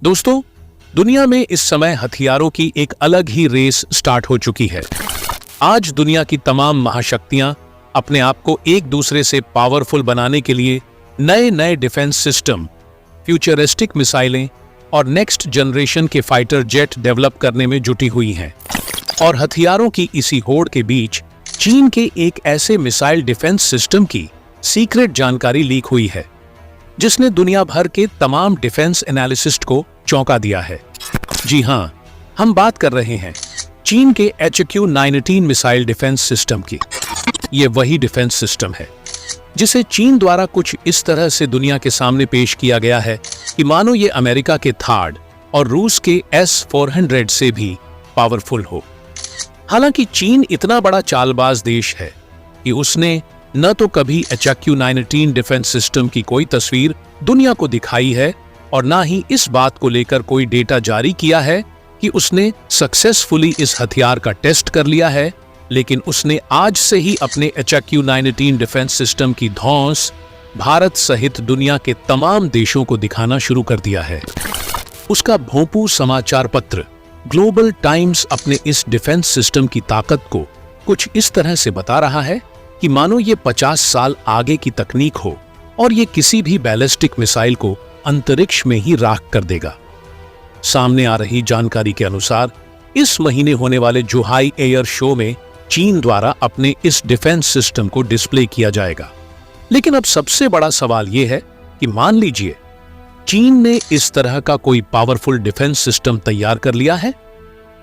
दोस्तों, दुनिया में इस समय हथियारों की एक अलग ही रेस स्टार्ट हो चुकी है। आज दुनिया की तमाम महाशक्तियां अपने आप को एक दूसरे से पावरफुल बनाने के लिए नए नए डिफेंस सिस्टम, फ्यूचरिस्टिक मिसाइलें और नेक्स्ट जनरेशन के फाइटर जेट डेवलप करने में जुटी हुई हैं। और हथियारों की इसी होड़ के बीच चीन के एक ऐसे मिसाइल डिफेंस सिस्टम की सीक्रेट जानकारी लीक हुई है जिसने दुनिया भर के तमाम डिफेंस एनालिसिस्ट को चौंका दिया है। जी हां, हम बात कर रहे हैं चीन के HQ-19 मिसाइल डिफेंस सिस्टम की। ये वही डिफेंस सिस्टम है जिसे चीन द्वारा कुछ इस तरह से दुनिया के सामने पेश किया गया है कि मानो ये अमेरिका के थाड और रूस के S-400 से भी पावरफुल हो। हालांकि चीन इतना बड़ा चालबाज देश है कि उसने न तो कभी HQ-19 डिफेंस सिस्टम की कोई तस्वीर दुनिया को दिखाई है और ना ही इस बात को लेकर कोई डेटा जारी किया है कि उसने सक्सेसफुली इस हथियार का टेस्ट कर लिया है। लेकिन उसने आज से ही अपने HQ-19 डिफेंस सिस्टम की धौंस भारत सहित दुनिया के तमाम देशों को दिखाना शुरू कर दिया है। उसका भोंपू समाचार पत्र ग्लोबल टाइम्स अपने इस डिफेंस सिस्टम की ताकत को कुछ इस तरह से बता रहा है कि मानो ये 50 साल आगे की तकनीक हो और ये किसी भी बैलिस्टिक मिसाइल को अंतरिक्ष में ही राख कर देगा। सामने आ रही जानकारी के अनुसार इस महीने होने वाले जुहाई एयर शो में चीन द्वारा अपने इस डिफेंस सिस्टम को डिस्प्ले किया जाएगा। लेकिन अब सबसे बड़ा सवाल यह है कि मान लीजिए चीन ने इस तरह का कोई पावरफुल डिफेंस सिस्टम तैयार कर लिया है,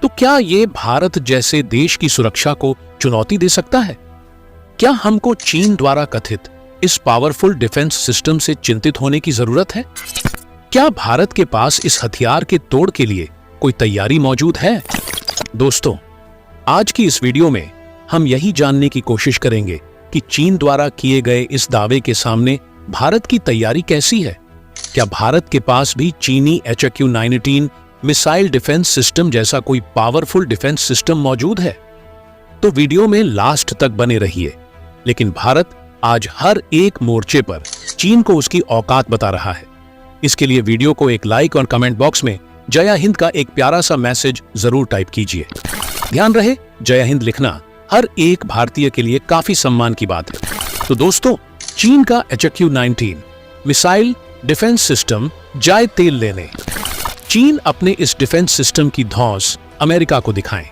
तो क्या यह भारत जैसे देश की सुरक्षा को चुनौती दे सकता है? क्या हमको चीन द्वारा कथित इस पावरफुल डिफेंस सिस्टम से चिंतित होने की जरूरत है? क्या भारत के पास इस हथियार के तोड़ के लिए कोई तैयारी मौजूद है? दोस्तों, आज की इस वीडियो में हम यही जानने की कोशिश करेंगे कि चीन द्वारा किए गए इस दावे के सामने भारत की तैयारी कैसी है। क्या भारत के पास भी चीनी HQ-19 मिसाइल डिफेंस सिस्टम जैसा कोई पावरफुल डिफेंस सिस्टम मौजूद है? तो वीडियो में लास्ट तक बने रहिए। लेकिन भारत आज हर एक मोर्चे पर चीन को उसकी औकात बता रहा है। इसके लिए वीडियो को एक लाइक और कमेंट बॉक्स में जय हिंद का एक प्यारा सा मैसेज जरूर टाइप कीजिए। ध्यान रहे, जय हिंद लिखना हर एक भारतीय के लिए काफी सम्मान की बात है। तो दोस्तों, चीन का HQ-19 मिसाइल डिफेंस सिस्टम जाए तेल लेने। चीन अपने इस डिफेंस सिस्टम की धौंस अमेरिका को दिखाए,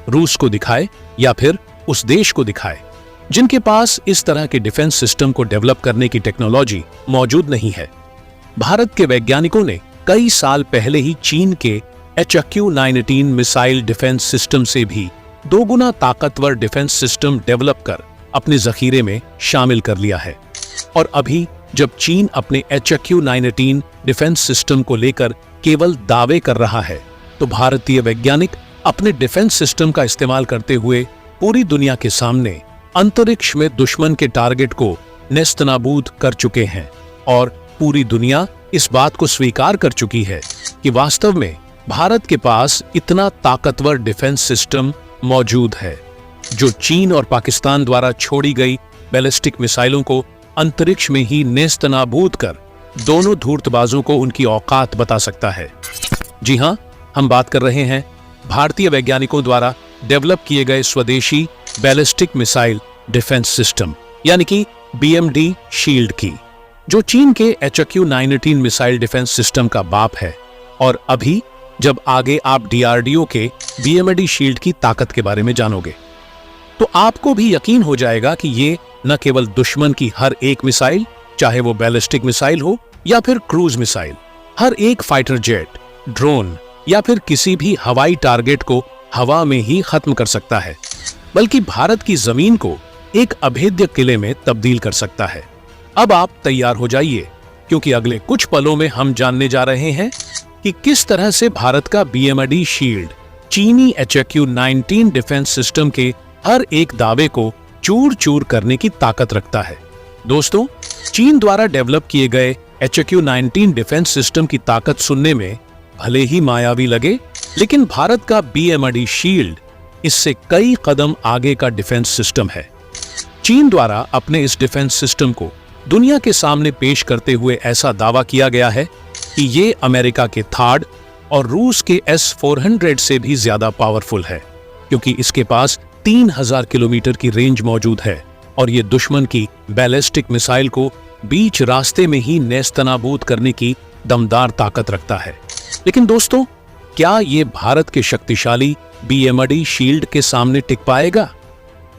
रूस को दिखाए या फिर उस देश को दिखाए जिनके पास इस तरह के डिफेंस सिस्टम को डेवलप करने की टेक्नोलॉजी मौजूद नहीं है। भारत के वैज्ञानिकों ने कई साल पहले ही चीन के HQ-19 मिसाइल डिफेंस सिस्टम से भी 2 गुना ताकतवर डिफेंस सिस्टम डेवलप कर अपने जखीरे में शामिल कर लिया है। और अभी जब चीन अपने HQ-19 डिफेंस सिस्टम को लेकर केवल दावे कर रहा है, तो भारतीय वैज्ञानिक अपने डिफेंस सिस्टम का इस्तेमाल करते हुए पूरी दुनिया के सामने अंतरिक्ष में दुश्मन के टारगेट को नेस्तनाबूद कर चुके हैं। और पूरी दुनिया इस बात को स्वीकार कर चुकी है कि वास्तव में भारत के पास इतना ताकतवर डिफेंस सिस्टम मौजूद है जो चीन और पाकिस्तान द्वारा छोड़ी गई बैलिस्टिक मिसाइलों को अंतरिक्ष में ही नेस्तनाबूद कर दोनों धूर्तबाजों को उनकी औकात बता सकता है। जी हां, हम बात कर रहे हैं भारतीय वैज्ञानिकों द्वारा डेवलप किए गए स्वदेशी बैलिस्टिक मिसाइल डिफेंस सिस्टम यानी कि BMD शील्ड की, जो चीन के HQ-19 मिसाइल डिफेंस सिस्टम का बाप है। और अभी जब आगे आप DRDO के BMD शील्ड की ताकत के बारे में जानोगे तो आपको भी यकीन हो जाएगा कि ये न केवल दुश्मन की हर एक मिसाइल, चाहे वो बैलिस्टिक मिसाइल हो या फिर क्रूज मिसाइल, हर एक फाइटर जेट, ड्रोन या फिर किसी भी हवाई टारगेट को हवा में ही खत्म कर सकता है, बल्कि भारत की जमीन को एक अभेद्य किले में तब्दील कर सकता है। अब आप तैयार हो जाइए, क्योंकि अगले कुछ पलों में हम जानने जा रहे हैं कि किस तरह से भारत का BMD शील्ड चीनी HQ-19 डिफेंस सिस्टम के हर एक दावे को चूर चूर करने की ताकत रखता है। दोस्तों, चीन द्वारा डेवलप किए गए HQ-19 डिफेंस सिस्टम की ताकत सुनने में भले ही मायावी लगे, लेकिन भारत का BMD शील्ड इससे कई कदम आगे का डिफेंस सिस्टम है। चीन द्वारा अपने इस डिफेंस सिस्टम को दुनिया के सामने पेश करते हुए ऐसा दावा किया गया है कि ये अमेरिका के थार्ड और रूस के S-400 से भी ज्यादा पावरफुल है, क्योंकि इसके पास 3000 किलोमीटर की रेंज मौजूद है और ये दुश्मन की बैलिस्टिक मिसाइल को बीच रास्ते में ही नेस्तनाबूद करने की दमदार ताकत रखता है। लेकिन दोस्तों, क्या ये भारत के शक्तिशाली BMD शील्ड के सामने टिक पाएगा?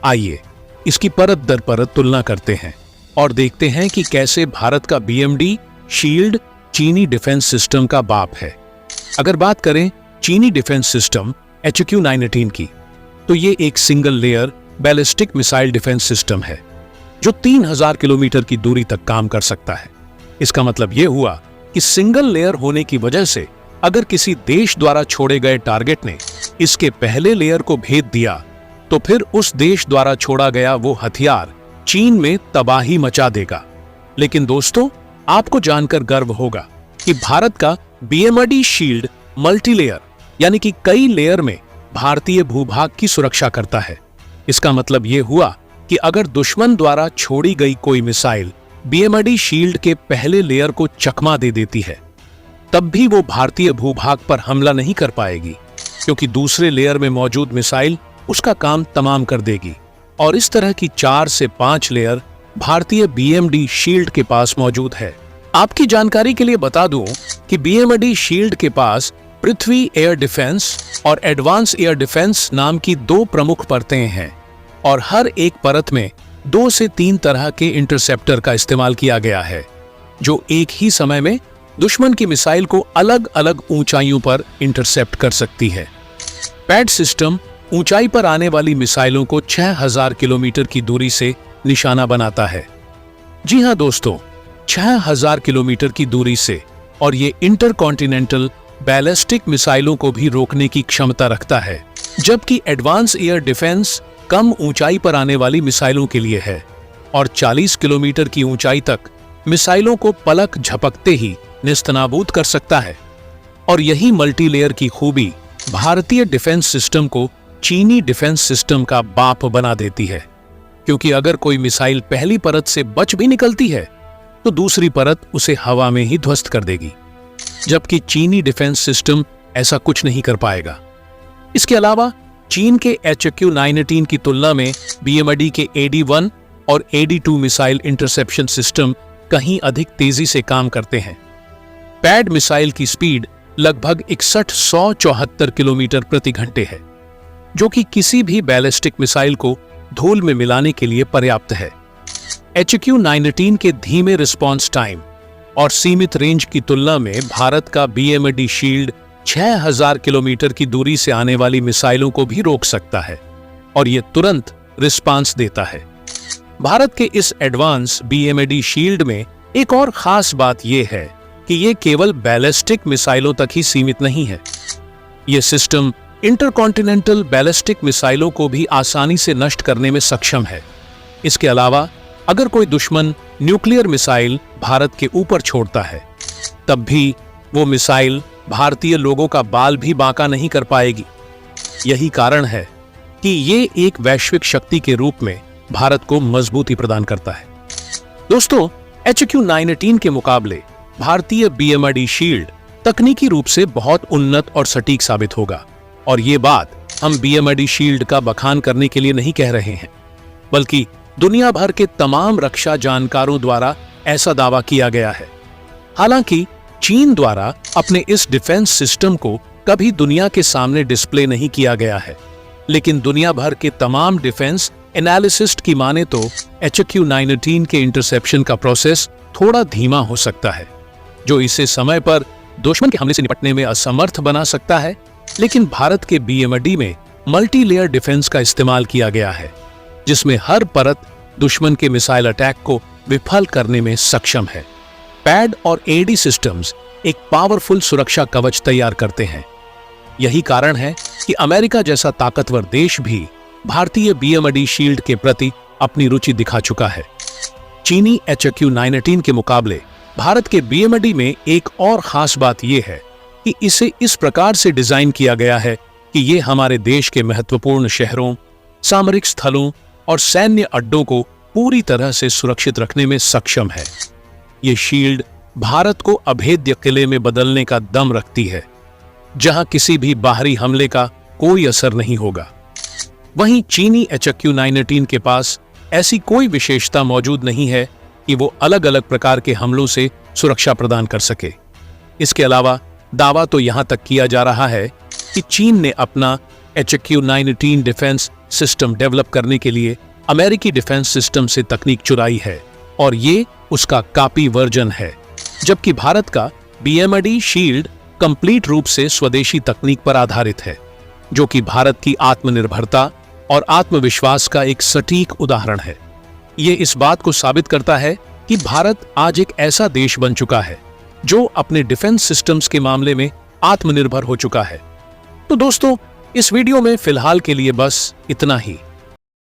आइए इसकी परत दर परत तुलना करते हैं और देखते हैं कि कैसे भारत का BMD शील्ड चीनी डिफेंस सिस्टम का बाप है। अगर बात करें चीनी डिफेंस सिस्टम HQ-918 की, तो ये एक single layer ballistic missile defence system है जो 3000 किलोमीटर की दूरी तक काम कर सकता है। इसका मतलब यह हुआ कि सिंगल लेयर होने की वजह से अगर किसी देश द्वारा छोड़े गए टारगेट ने इसके पहले लेयर को भेद दिया, तो फिर उस देश द्वारा छोड़ा गया वो हथियार चीन में तबाही मचा देगा। लेकिन दोस्तों, आपको जानकर गर्व होगा कि भारत का BMD शील्ड मल्टीलेयर यानी कि कई लेयर में भारतीय भूभाग की सुरक्षा करता है। इसका मतलब यह हुआ कि अगर दुश्मन द्वारा छोड़ी गई कोई मिसाइल BMD शील्ड के पहले लेयर को चकमा दे देती है, तब भी वो भारतीय भूभाग पर हमला नहीं कर पाएगी, क्योंकि दूसरे लेयर में मौजूद मिसाइल उसका काम तमाम कर देगी। और इस तरह की 4 से 5 लेयर भारतीय BMD शील्ड के पास मौजूद है। आपकी जानकारी के लिए बता दूं कि BMD शील्ड के पास पृथ्वी एयर डिफेंस और एडवांस एयर डिफेंस नाम की 2 प्रमुख परतें हैं और हर एक परत में 2 से 3 तरह के इंटरसेप्टर का इस्तेमाल किया गया है, जो एक ही समय में दुश्मन की मिसाइल को अलग अलग ऊंचाइयों पर इंटरसेप्ट कर सकती है। पैड सिस्टम ऊंचाई पर आने वाली मिसाइलों को 6000 किलोमीटर की दूरी से निशाना बनाता है। जी हां दोस्तों, 6000 किलोमीटर की दूरी से, और ये इंटरकॉन्टिनेंटल बैलिस्टिक मिसाइलों को भी रोकने की क्षमता रखता है, जबकि एडवांस एयर डिफेंस कम ऊंचाई पर आने वाली मिसाइलों के लिए है और 40 किलोमीटर की ऊंचाई तक मिसाइलों को पलक झपकते ही नेस्तनाबूद कर सकता है। और यही मल्टीलेयर की खूबी भारतीय डिफेंस सिस्टम को चीनी डिफेंस सिस्टम का बाप बना देती है, क्योंकि अगर कोई मिसाइल पहली परत से बच भी निकलती है तो दूसरी परत उसे हवा में ही ध्वस्त कर देगी, जबकि चीनी डिफेंस सिस्टम ऐसा कुछ नहीं कर पाएगा। इसके अलावा चीन के HQ-918 की तुलना में BMD के AD-1 और AD-2 मिसाइल इंटरसेप्शन सिस्टम कहीं अधिक तेजी से काम करते हैं। पैड मिसाइल की स्पीड लगभग 6174 किलोमीटर प्रति घंटे है, जो कि किसी भी बैलिस्टिक मिसाइल को धूल में मिलाने के लिए पर्याप्त है। HQ-918 के धीमे रिस्पॉन्स टाइम और सीमित रेंज की तुलना में भारत का BMD शील्ड 6000 किलोमीटर की दूरी से आने वाली मिसाइलों को भी रोक सकता है और यह तुरंत रिस्पॉन्स देता है। भारत के इस एडवांस BMD शील्ड में एक और खास बात यह है कि यह केवल बैलिस्टिक मिसाइलों तक ही सीमित नहीं है। यह सिस्टम इंटरकॉन्टिनेंटल बैलिस्टिक मिसाइलों को भी आसानी से नष्ट करने में सक्षम है। इसके अलावा अगर कोई दुश्मन न्यूक्लियर मिसाइल भारत के ऊपर छोड़ता है, तब भी वो मिसाइल भारतीय लोगों का बाल भी बांका नहीं कर पाएगी। यही कारण है कि ये एक वैश्विक शक्ति के रूप में भारत को मजबूती प्रदान करता है। दोस्तों, HQ-918 के मुकाबले भारतीय BMD शील्ड तकनीकी रूप से बहुत उन्नत और सटीक साबित होगा, और ये बात हम BMD शील्ड का बखान करने के लिए नहीं कह रहे हैं, बल्कि दुनिया भर के तमाम रक्षा जानकारों द्वारा ऐसा दावा किया गया है। हालांकि चीन द्वारा अपने इस डिफेंस सिस्टम को कभी दुनिया के सामने डिस्प्ले नहीं किया गया है, लेकिन दुनिया भर के तमाम डिफेंस एनालिसिस्ट की माने तो HQ-918 के इंटरसेप्शन का प्रोसेस थोड़ा धीमा हो सकता है, जो इसे समय पर दुश्मन के हमले से निपटने में असमर्थ बना सकता है। लेकिन भारत के BMD में मल्टीलेयर डिफेंस का इस्तेमाल किया गया है, जिसमें हर परत दुश्मन के मिसाइल अटैक को विफल करने में सक्षम है। पैड और AD सिस्टम्स एक पावरफुल सुरक्षा कवच तैयार करते हैं। यही कारण है कि अमेरिका जैसा ताकतवर देश भी भारतीय BMD शील्ड के प्रति अपनी रुचि दिखा चुका है। चीनी HQ-918 के मुकाबले भारत के BMD में एक और खास बात यह है कि इसे इस प्रकार से डिजाइन किया गया है कि यह हमारे देश के महत्वपूर्ण शहरों, सामरिक स्थलों और सैन्य अड्डों को पूरी तरह से सुरक्षित रखने में सक्षम है। ये शील्ड भारत को अभेद्य किले में बदलने का दम रखती है, जहां किसी भी बाहरी हमले का कोई असर नहीं होगा। वहीं चीनी HQ-918 के पास ऐसी कोई विशेषता मौजूद नहीं है कि वो अलग अलग प्रकार के हमलों से सुरक्षा प्रदान कर सके। इसके अलावा दावा तो यहां तक किया जा रहा है कि चीन ने अपना HQ-918 डिफेंस सिस्टम डेवलप करने के लिए अमेरिकी डिफेंस सिस्टम से तकनीक चुराई है और ये उसका कॉपी वर्जन है, जबकि भारत का BMD शील्ड कंप्लीट रूप से स्वदेशी तकनीक पर आधारित है, जो कि भारत की आत्मनिर्भरता और आत्मविश्वास का एक सटीक उदाहरण है। ये इस बात को साबित करता है कि भारत आज एक ऐसा देश बन चुका है जो अपने डिफेंस सिस्टम्स के मामले में आत्मनिर्भर हो चुका है। तो दोस्तों, इस वीडियो में फिलहाल के लिए बस इतना ही।